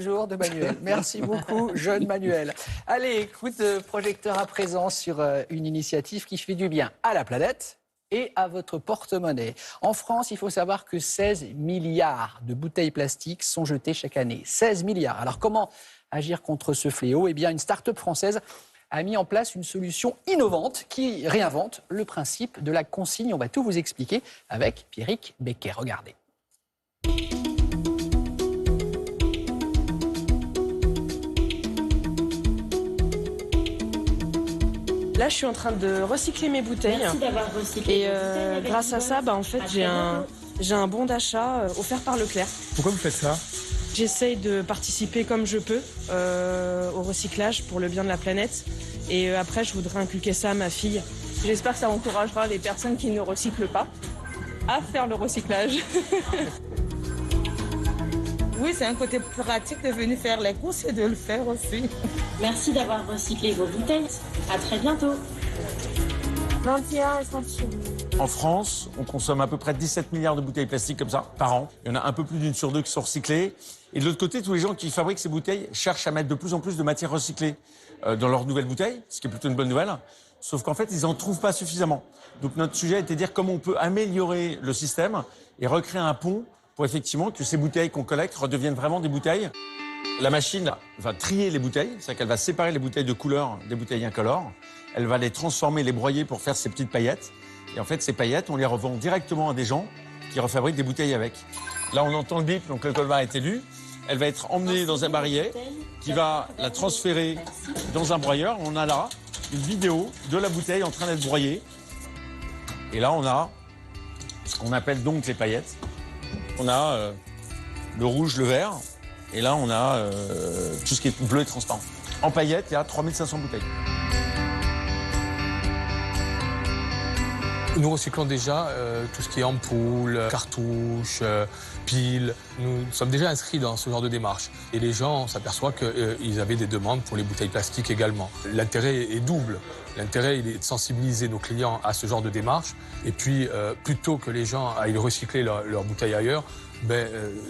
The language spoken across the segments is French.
Jour de Manuel. Merci beaucoup, jeune Manuel. Allez, coup de projecteur à présent sur une initiative qui fait du bien à la planète et à votre porte-monnaie. En France, il faut savoir que 16 milliards de bouteilles plastiques sont jetées chaque année. 16 milliards. Alors comment agir contre ce fléau? Eh bien, une start-up française a mis en place une solution innovante qui réinvente le principe de la consigne. On va tout vous expliquer avec Pierrick Becquet. Regardez. Là, je suis en train de recycler mes bouteilles. Merci d'avoir recyclé. Et grâce à ça, en fait, j'ai un bon d'achat offert par Leclerc. Pourquoi vous faites ça? J'essaye de participer comme je peux au recyclage pour le bien de la planète. Et après, je voudrais inculquer ça à ma fille. J'espère que ça encouragera les personnes qui ne recyclent pas à faire le recyclage. Oui, c'est un côté pratique de venir faire les courses et de le faire aussi. Merci d'avoir recyclé vos bouteilles. À très bientôt. 21 et 30 chez En France, on consomme à peu près 17 milliards de bouteilles plastiques comme ça par an. Il y en a un peu plus d'une sur deux qui sont recyclées. Et de l'autre côté, tous les gens qui fabriquent ces bouteilles cherchent à mettre de plus en plus de matières recyclées dans leurs nouvelles bouteilles, ce qui est plutôt une bonne nouvelle. Sauf qu'en fait, ils n'en trouvent pas suffisamment. Donc notre sujet était de dire comment on peut améliorer le système et recréer un pont pour effectivement que ces bouteilles qu'on collecte redeviennent vraiment des bouteilles. La machine va trier les bouteilles, c'est-à-dire qu'elle va séparer les bouteilles de couleur des bouteilles incolores. Elle va les transformer, les broyer pour faire ces petites paillettes. Et en fait, ces paillettes, on les revend directement à des gens qui refabriquent des bouteilles avec. Là, on entend le bip, donc le colbar est élu. Elle va être emmenée dans un barillet qui va la transférer dans un broyeur. On a là une vidéo de la bouteille en train d'être broyée. Et là, on a ce qu'on appelle donc les paillettes. On a le rouge, le vert. Et là, on a tout ce qui est bleu et transparent. En paillettes, il y a 3500 bouteilles. Nous recyclons déjà tout ce qui est ampoules, cartouches, piles. Nous sommes déjà inscrits dans ce genre de démarche. Et les gens s'aperçoivent qu'ils avaient des demandes pour les bouteilles plastiques également. L'intérêt est double. L'intérêt, il est de sensibiliser nos clients à ce genre de démarche. Et puis, plutôt que les gens aillent recycler leurs bouteilles ailleurs,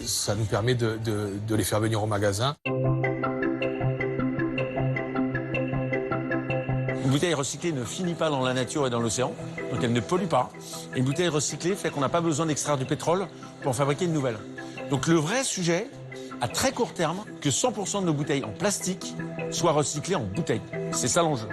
ça nous permet de les faire venir au magasin. Une bouteille recyclée ne finit pas dans la nature et dans l'océan, donc elle ne pollue pas. Et une bouteille recyclée fait qu'on n'a pas besoin d'extraire du pétrole pour en fabriquer une nouvelle. Donc le vrai sujet, à très court terme, que 100% de nos bouteilles en plastique soient recyclées en bouteilles. C'est ça l'enjeu.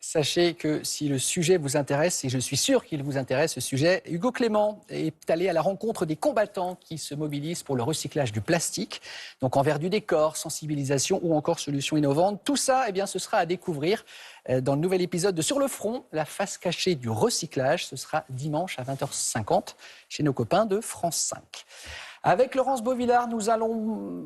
Sachez que si le sujet vous intéresse, et je suis sûr qu'il vous intéresse ce sujet, Hugo Clément est allé à la rencontre des combattants qui se mobilisent pour le recyclage du plastique. Donc envers du décor, sensibilisation ou encore solutions innovantes. Tout ça, ce sera à découvrir dans le nouvel épisode de Sur le front, la face cachée du recyclage. Ce sera dimanche à 20h50 chez nos copains de France 5. Avec Laurence Beauvillard, nous allons